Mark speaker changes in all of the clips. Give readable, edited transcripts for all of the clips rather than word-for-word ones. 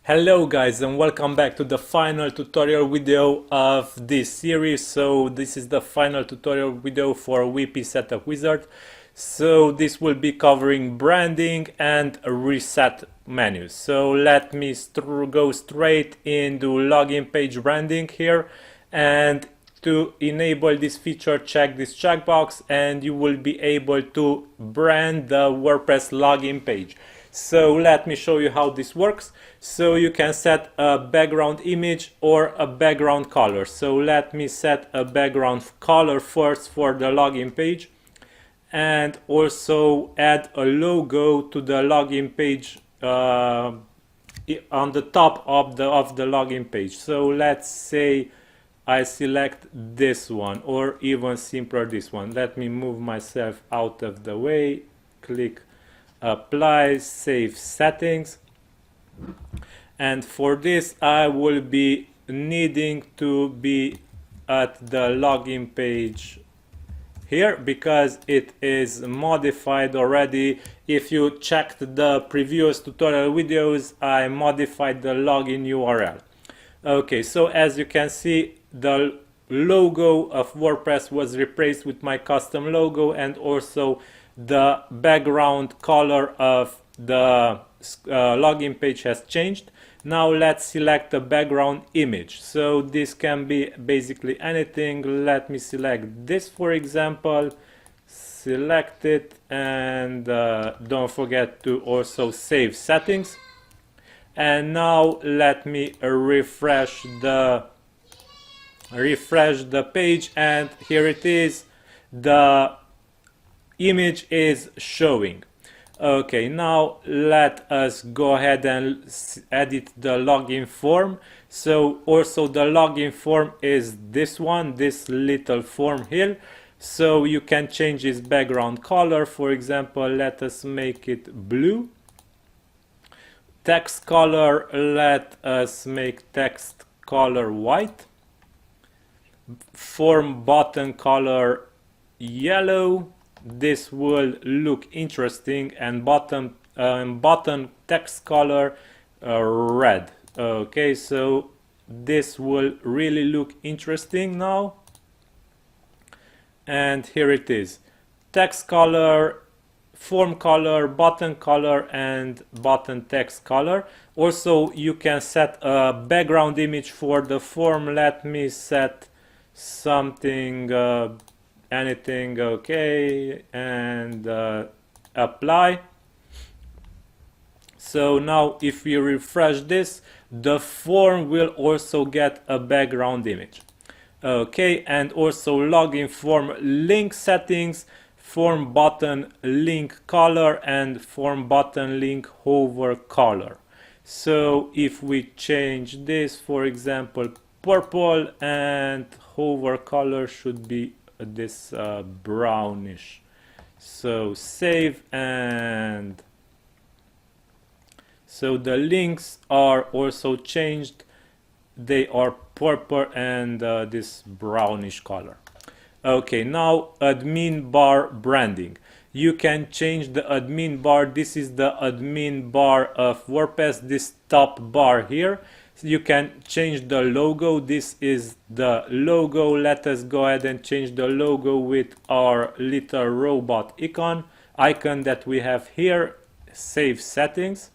Speaker 1: Hello guys, and welcome back to the final tutorial video of this series. So this is the final tutorial video for WP Setup Wizard. So this will be covering branding and reset menus. So let me go straight into login page branding here, and to enable this feature, check this checkbox and you will be able to brand the WordPress login page. So let me show you how this works. So you can set a background image or a background color. So let me set a background color first for the login page, and also add a logo to the login page on the top of the login page. So let's say I select this one, or even simpler this one. Let me move myself out of the way, click apply, save settings, and for this I will be needing to be at the login page here because it is modified already. If you checked the previous tutorial videos, I modified the login URL. Okay, so as you can see, the logo of WordPress was replaced with my custom logo, and also the background color of the login page has changed. Now let's select the background image. So this can be basically anything. Let me select this, for example, select it, and don't forget to also save settings. And now let me refresh the page, and here it is, the image is showing. Okay, now let us go ahead and edit the login form. So also the login form is this one, this little form here. So you can change its background color. For example, let us make it blue. Text color, let us make text color white. Form button color yellow. This will look interesting. And button text color red. Okay, so this will really look interesting now. And here it is: text color, form color, button color, and button text color. Also you can set a background image for the form. Let me set something, anything, okay, and apply. So now if we refresh this, the form will also get a background image. Okay, and also login form link settings, form button link color, and form button link hover color. So if we change this, for example, purple, and hover color should be this brownish. So save, and so the links are also changed. They are purple and this brownish color. Okay, now admin bar branding. You can change the admin bar. This is the admin bar of WordPress, this top bar here. So you can change the logo. This is the logo. Let us go ahead and change the logo with our little robot icon that we have here. Save settings,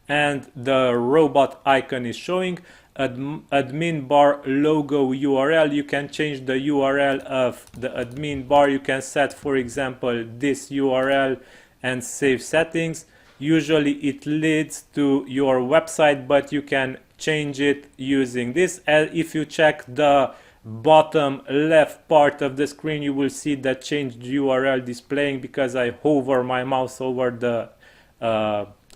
Speaker 1: and the robot icon is showing. Admin bar logo URL, you can change the URL of the admin bar. You can set, for example, this URL and save settings. Usually it leads to your website, but you can change it using this. And if you check the bottom left part of the screen, you will see the changed URL displaying because I hover my mouse over the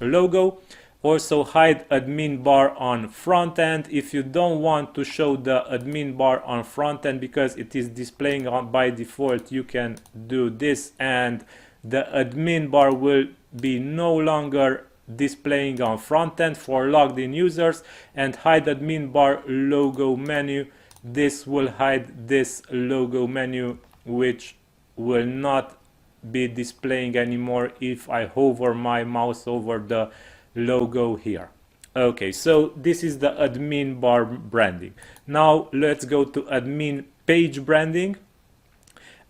Speaker 1: logo. Also hide admin bar on front end. If you don't want to show the admin bar on front end because it is displaying on by default, you can do this, and the admin bar will be no longer displaying on front end for logged in users. And hide admin bar logo menu. This will hide this logo menu, which will not be displaying anymore if I hover my mouse over the logo here. Okay, so this is the admin bar branding. Now let's go to admin page branding.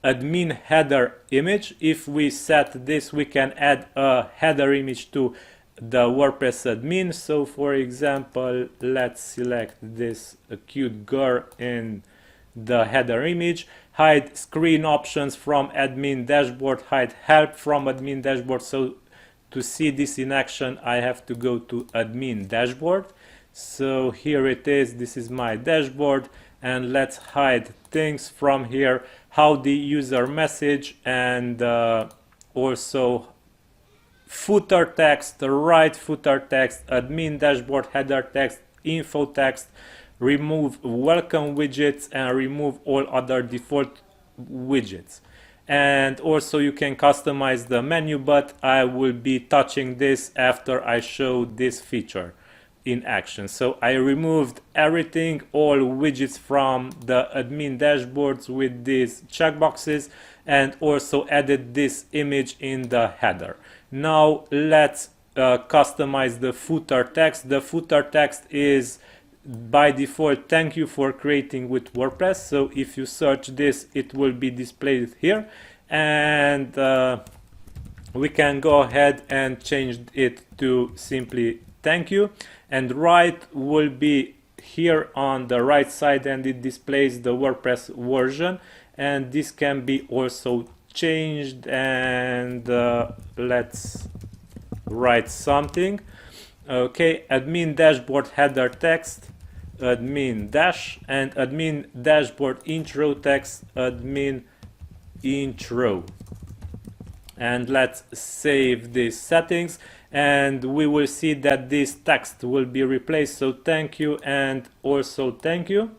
Speaker 1: Admin header image. If we set this, we can add a header image to the WordPress admin. So for example, let's select this cute girl in the header image. Hide screen options from admin dashboard, hide help from admin dashboard. So to see this in action, I have to go to admin dashboard. So here it is, this is my dashboard, and let's hide things from here, how the user message, and also footer text, the right footer text, admin dashboard header text, info text, remove welcome widgets, and remove all other default widgets. And also you can customize the menu, but I will be touching this after I show this feature in action. So I removed everything, all widgets from the admin dashboards with these checkboxes, and also added this image in the header. Now let's customize the footer text. The footer text is by default, thank you for creating with WordPress. So if you search this, it will be displayed here, and we can go ahead and change it to simply thank you, and right will be here on the right side, and it displays the WordPress version, and this can be also changed. And let's write something. Okay, admin dashboard header text, admin dash, and admin dashboard intro text, admin intro. And let's save these settings, and we will see that this text will be replaced. So thank you and also thank you.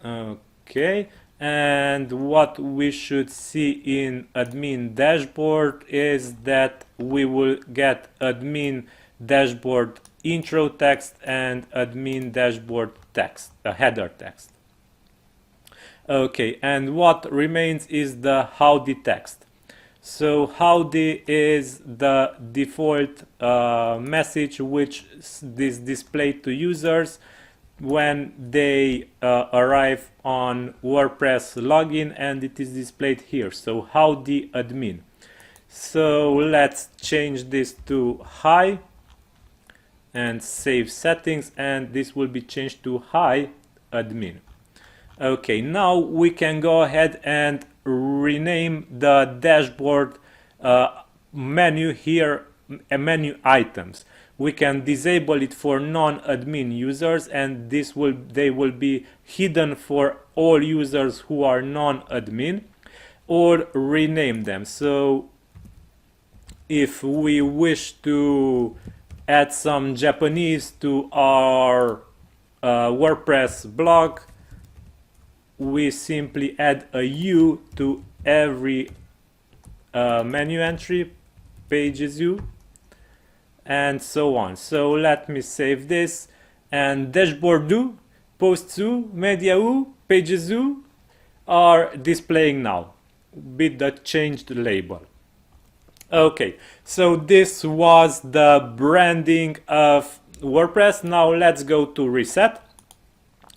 Speaker 1: Okay, and what we should see in admin dashboard is that we will get admin dashboard intro text and admin dashboard text, the header text. Okay, and what remains is the howdy text. So howdy is the default message which is displayed to users when they arrive on WordPress login, and it is displayed here. So howdy admin. So let's change this to hi and save settings, and this will be changed to hi admin. Okay, now we can go ahead and rename the dashboard menu here, menu items. We can disable it for non-admin users, and they will be hidden for all users who are non-admin, or rename them. So if we wish to add some Japanese to our WordPress blog, we simply add a U to every menu entry, pages U, and so on. So let me save this, and dashboard U, posts U, media U, pages U are displaying now with the changed label. Okay, so this was the branding of WordPress. Now let's go to reset.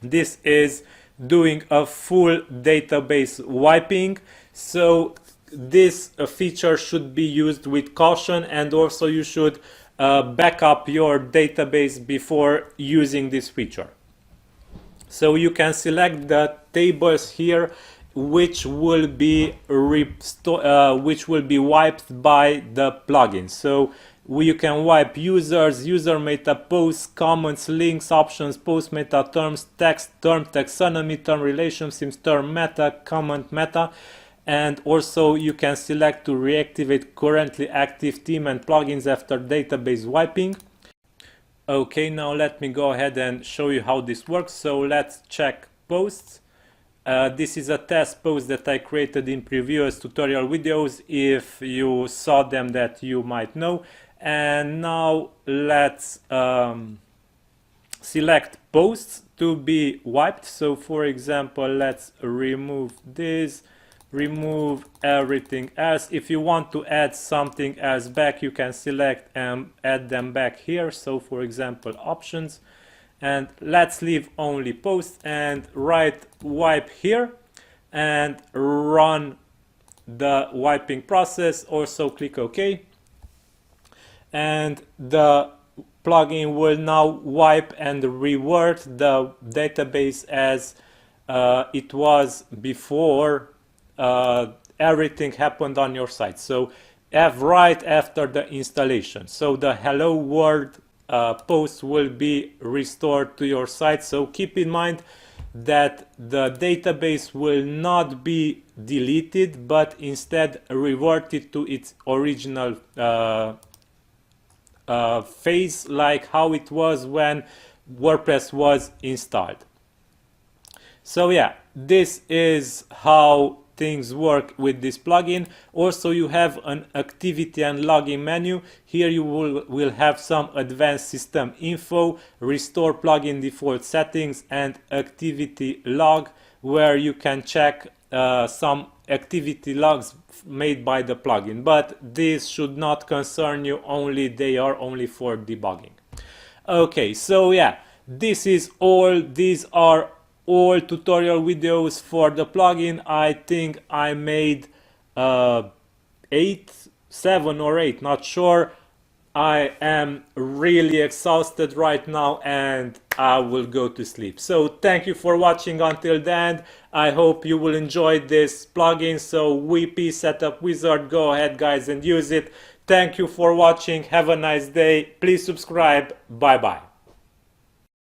Speaker 1: This is doing a full database wiping. So this feature should be used with caution, and also you should back up your database before using this feature. So you can select the tables here which will be wiped by the plugin. So you can wipe users, user meta, posts, comments, links, options, post meta, terms, text, term taxonomy, term relationships, term meta, comment meta, and also you can select to reactivate currently active theme and plugins after database wiping. Okay, now let me go ahead and show you how this works. So let's check posts. This is a test post that I created in previous tutorial videos. If you saw them, that you might know. And now let's select posts to be wiped. So for example, let's remove this, remove everything else. If you want to add something else back, you can select and add them back here. So for example, options, and let's leave only posts and write wipe here and run the wiping process. Also click OK, and the plugin will now wipe and revert the database as it was before everything happened on your site. So right after the installation. So the hello world post will be restored to your site. So keep in mind that the database will not be deleted, but instead reverted to its original phase, like how it was when WordPress was installed. So yeah, this is how things work with this plugin. Also, you have an activity and login menu. Here you will have some advanced system info, restore plugin default settings, and activity log, where you can check some activity logs made by the plugin. But this should not concern you, only they are only for debugging. Okay, so yeah, this is all. These are all tutorial videos for the plugin. I think I made 7 or 8, not sure. I am really exhausted right now and I will go to sleep. So thank you for watching until the end. I hope you will enjoy this plugin. So WP Setup Wizard, go ahead guys and use it. Thank you for watching. Have a nice day. Please subscribe. Bye bye.